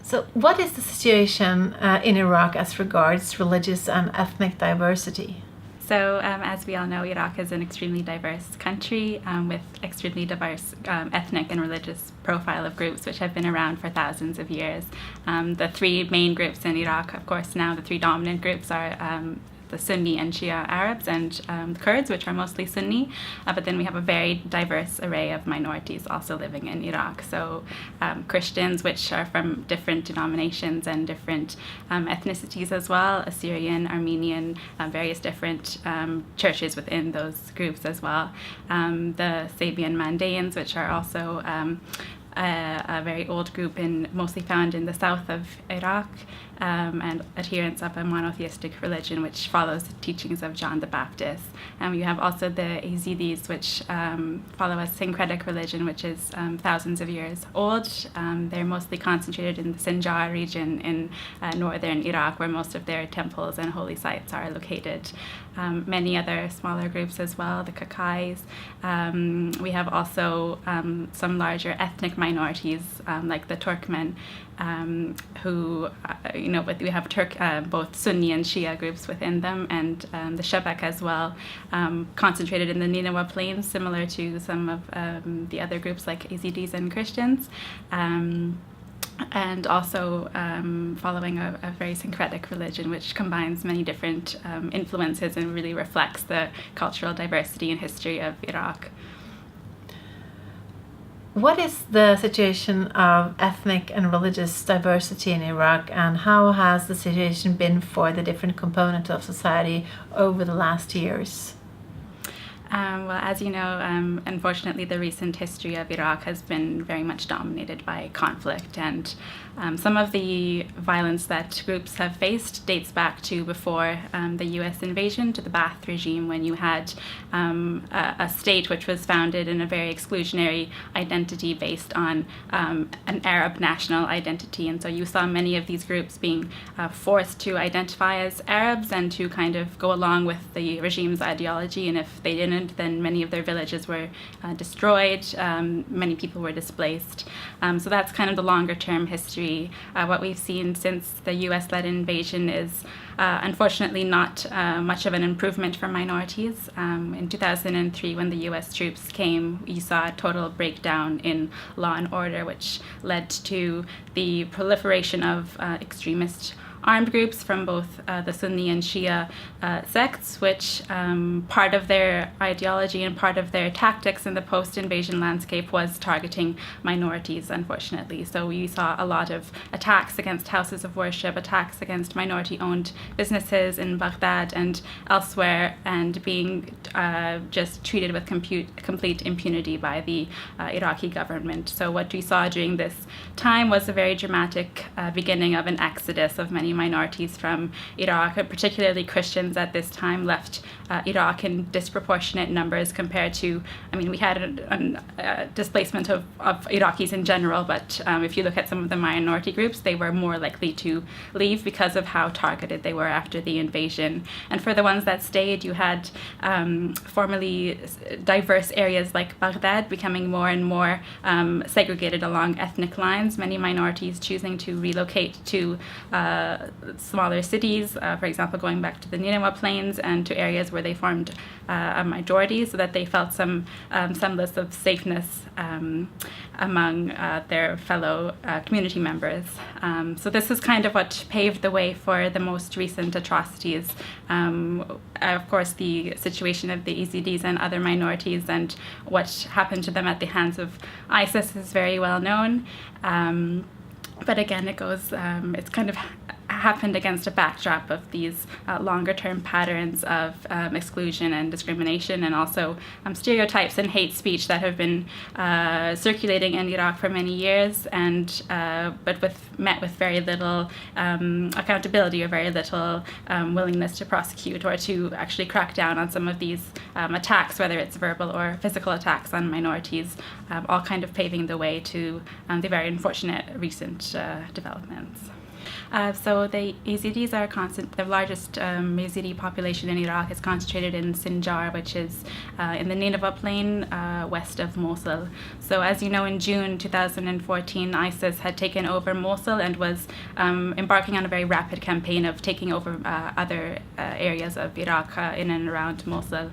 So what is the situation in Iraq as regards religious and ethnic diversity? So as we all know, Iraq is an extremely diverse country with extremely diverse ethnic and religious profile of groups which have been around for thousands of years. The three main groups in Iraq, of course, now the three dominant groups are the Sunni and Shia Arabs and the Kurds, which are mostly Sunni, but then we have a very diverse array of minorities also living in Iraq. So Christians, which are from different denominations and different ethnicities as well, Assyrian, Armenian, various different churches within those groups as well. The Sabian Mandaeans, which are also a very old group mostly found in the south of Iraq, and adherents of a monotheistic religion which follows the teachings of John the Baptist. And you have also the Yazidis, which follow a syncretic religion which is thousands of years old. They're mostly concentrated in the Sinjar region in northern Iraq, where most of their temples and holy sites are located. Many other smaller groups as well, the Kakais. We have also some larger ethnic minorities like the Turkmen, who, but we have both Sunni and Shia groups within them, and the Shabak as well, concentrated in the Nineveh Plains, similar to some of the other groups like Yazidis and Christians. And also following a very syncretic religion which combines many different influences and really reflects the cultural diversity and history of Iraq. What is the situation of ethnic and religious diversity in Iraq, and how has the situation been for the different components of society over the last years? Well, as you know, unfortunately, the recent history of Iraq has been very much dominated by conflict, and some of the violence that groups have faced dates back to before the U.S. invasion, to the Ba'ath regime, when you had a state which was founded in a very exclusionary identity based on an Arab national identity. And so you saw many of these groups being forced to identify as Arabs and to kind of go along with the regime's ideology, and if they didn't, then many of their villages were destroyed, many people were displaced. So that's kind of the longer term history. What we've seen since the US-led invasion is unfortunately not much of an improvement for minorities. In 2003, when the US troops came, you saw a total breakdown in law and order, which led to the proliferation of extremist armed groups from both the Sunni and Shia sects, which part of their ideology and part of their tactics in the post-invasion landscape was targeting minorities, unfortunately. So we saw a lot of attacks against houses of worship, attacks against minority-owned businesses in Baghdad and elsewhere, and being just treated with complete impunity by the Iraqi government. So what we saw during this time was a very dramatic beginning of an exodus of many minorities from Iraq, particularly Christians at this time left Iraq in disproportionate numbers compared to, we had a displacement of Iraqis in general, but if you look at some of the minority groups, they were more likely to leave because of how targeted they were after the invasion. And for the ones that stayed, you had formerly diverse areas like Baghdad becoming more and more segregated along ethnic lines, many minorities choosing to relocate to smaller cities, for example, going back to the Nineveh Plains and to areas where they formed a majority, so that they felt some semblance of safeness among their fellow community members. So this is kind of what paved the way for the most recent atrocities. Of course, the situation of the Yazidis and other minorities and what happened to them at the hands of ISIS is very well known. But again, it's kind of happened against a backdrop of these longer-term patterns of exclusion and discrimination, and also stereotypes and hate speech that have been circulating in Iraq for many years, and but met with very little accountability or very little willingness to prosecute or to actually crack down on some of these attacks, whether it's verbal or physical attacks on minorities, all kind of paving the way to the very unfortunate recent developments. So the Yazidis are the largest Yazidi population in Iraq is concentrated in Sinjar, which is in the Nineveh Plain west of Mosul. So as you know, in June 2014, ISIS had taken over Mosul and was embarking on a very rapid campaign of taking over other areas of Iraq in and around Mosul.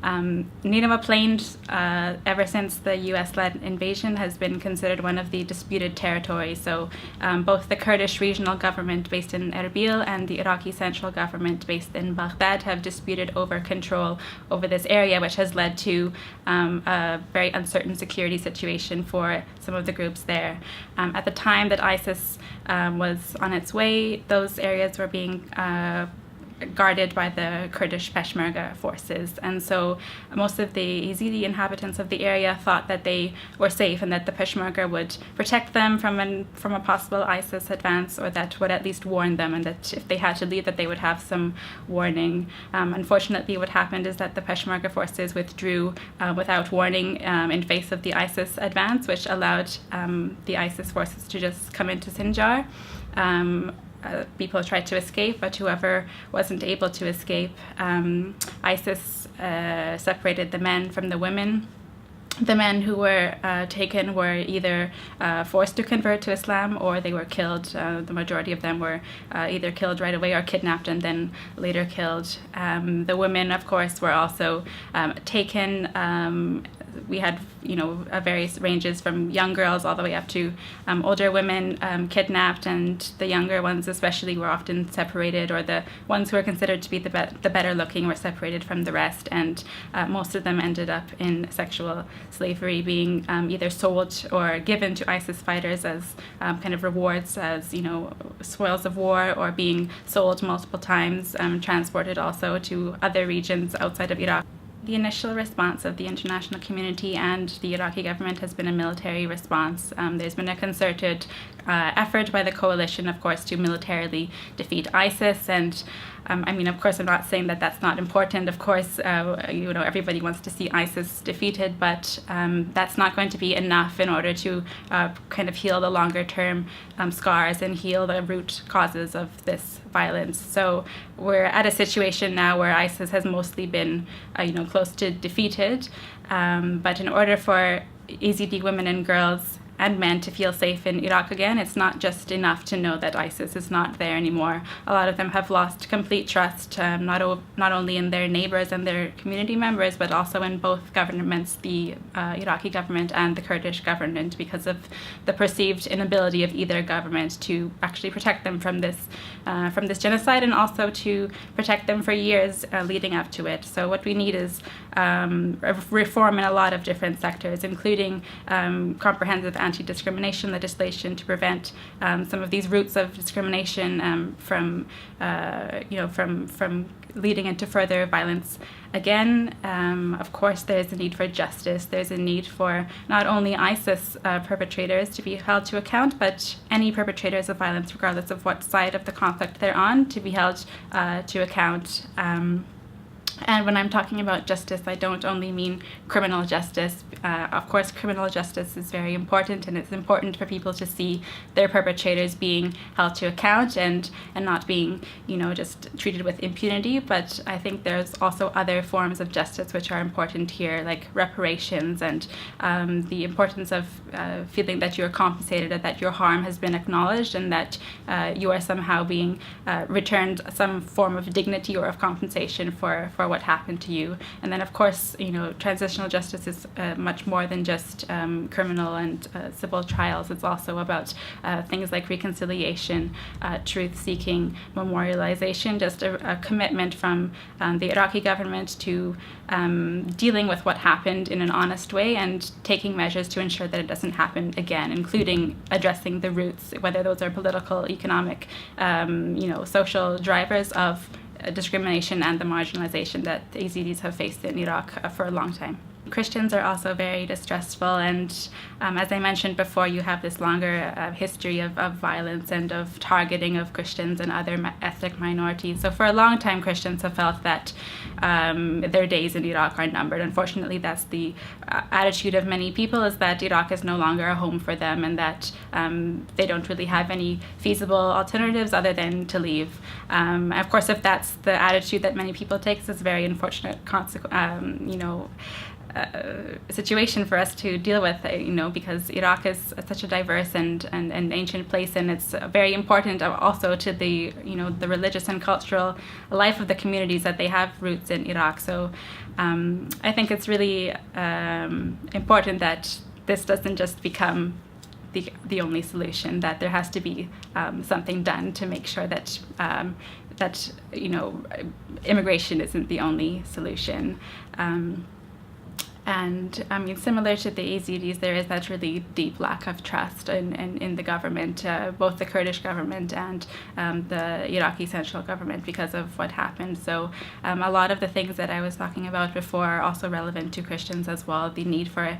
Nineveh Plain, ever since the US-led invasion, has been considered one of the disputed territories. So both the Kurdish regional government based in Erbil and the Iraqi central government based in Baghdad have disputed over control over this area, which has led to a very uncertain security situation for some of the groups there. At the time that ISIS was on its way, those areas were being guarded by the Kurdish Peshmerga forces, and so most of the Yazidi inhabitants of the area thought that they were safe and that the Peshmerga would protect them from a possible ISIS advance, or that would at least warn them, and that if they had to leave, that they would have some warning. Unfortunately, what happened is that the Peshmerga forces withdrew without warning in face of the ISIS advance, which allowed the ISIS forces to just come into Sinjar. People tried to escape, but whoever wasn't able to escape, ISIS separated the men from the women. The men who were taken were either forced to convert to Islam, or they were killed. The majority of them were either killed right away or kidnapped and then later killed. The women, of course, were also taken. We had, various ranges from young girls all the way up to older women kidnapped, and the younger ones especially were often separated, or the ones who were considered to be the better looking were separated from the rest, and most of them ended up in sexual slavery, being either sold or given to ISIS fighters as kind of rewards, as spoils of war, or being sold multiple times, transported also to other regions outside of Iraq. The initial response of the international community and the Iraqi government has been a military response. There's been a concerted effort by the coalition, of course, to militarily defeat ISIS. And of course, I'm not saying that that's not important. Of course, everybody wants to see ISIS defeated, but that's not going to be enough in order to kind of heal the longer-term scars and heal the root causes of this violence. So we're at a situation now where ISIS has mostly been, close to defeated. But in order for Yazidi women and girls and men to feel safe in Iraq again, it's not just enough to know that ISIS is not there anymore. A lot of them have lost complete trust, not only in their neighbors and their community members, but also in both governments, the Iraqi government and the Kurdish government, because of the perceived inability of either government to actually protect them from this genocide, and also to protect them for years leading up to it. So what we need is reform in a lot of different sectors, including comprehensive anti-discrimination legislation to prevent some of these roots of discrimination from leading into further violence again. Of course, there's a need for justice. There's a need for not only ISIS perpetrators to be held to account, but any perpetrators of violence, regardless of what side of the conflict they're on, to be held to account. And when I'm talking about justice, I don't only mean criminal justice. Of course, criminal justice is very important, and it's important for people to see their perpetrators being held to account and not being, just treated with impunity. But I think there's also other forms of justice which are important here, like reparations, and the importance of feeling that you're compensated, and that your harm has been acknowledged, and that you are somehow being returned some form of dignity or of compensation for what happened to you. And then, of course, transitional justice is much more than just criminal and civil trials. It's also about things like reconciliation, truth-seeking, memorialization, just a commitment from the Iraqi government to dealing with what happened in an honest way and taking measures to ensure that it doesn't happen again, including addressing the roots, whether those are political, economic, social drivers of discrimination and the marginalization that the Yazidis have faced in Iraq for a long time. Christians are also very distrustful, and as I mentioned before, you have this longer history of violence and of targeting of Christians and other ethnic minorities. So for a long time, Christians have felt that their days in Iraq are numbered. Unfortunately, that's the attitude of many people, is that Iraq is no longer a home for them, and that they don't really have any feasible alternatives other than to leave. Of course, if that's the attitude that many people take, it's a very unfortunate situation for us to deal with, because Iraq is such a diverse and ancient place, and it's very important also to the the religious and cultural life of the communities that they have roots in Iraq. So I think it's really important that this doesn't just become the only solution, that there has to be something done to make sure that immigration isn't the only solution. And I mean, similar to the Yazidis, there is that really deep lack of trust in the government, both the Kurdish government and the Iraqi central government, because of what happened. So a lot of the things that I was talking about before are also relevant to Christians as well. The need for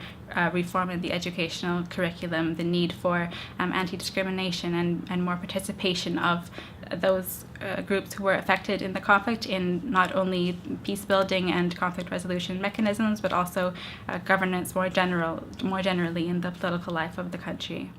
reform in the educational curriculum, the need for anti-discrimination and more participation of those groups who were affected in the conflict in not only peace building and conflict resolution mechanisms, but also governance more generally in the political life of the country.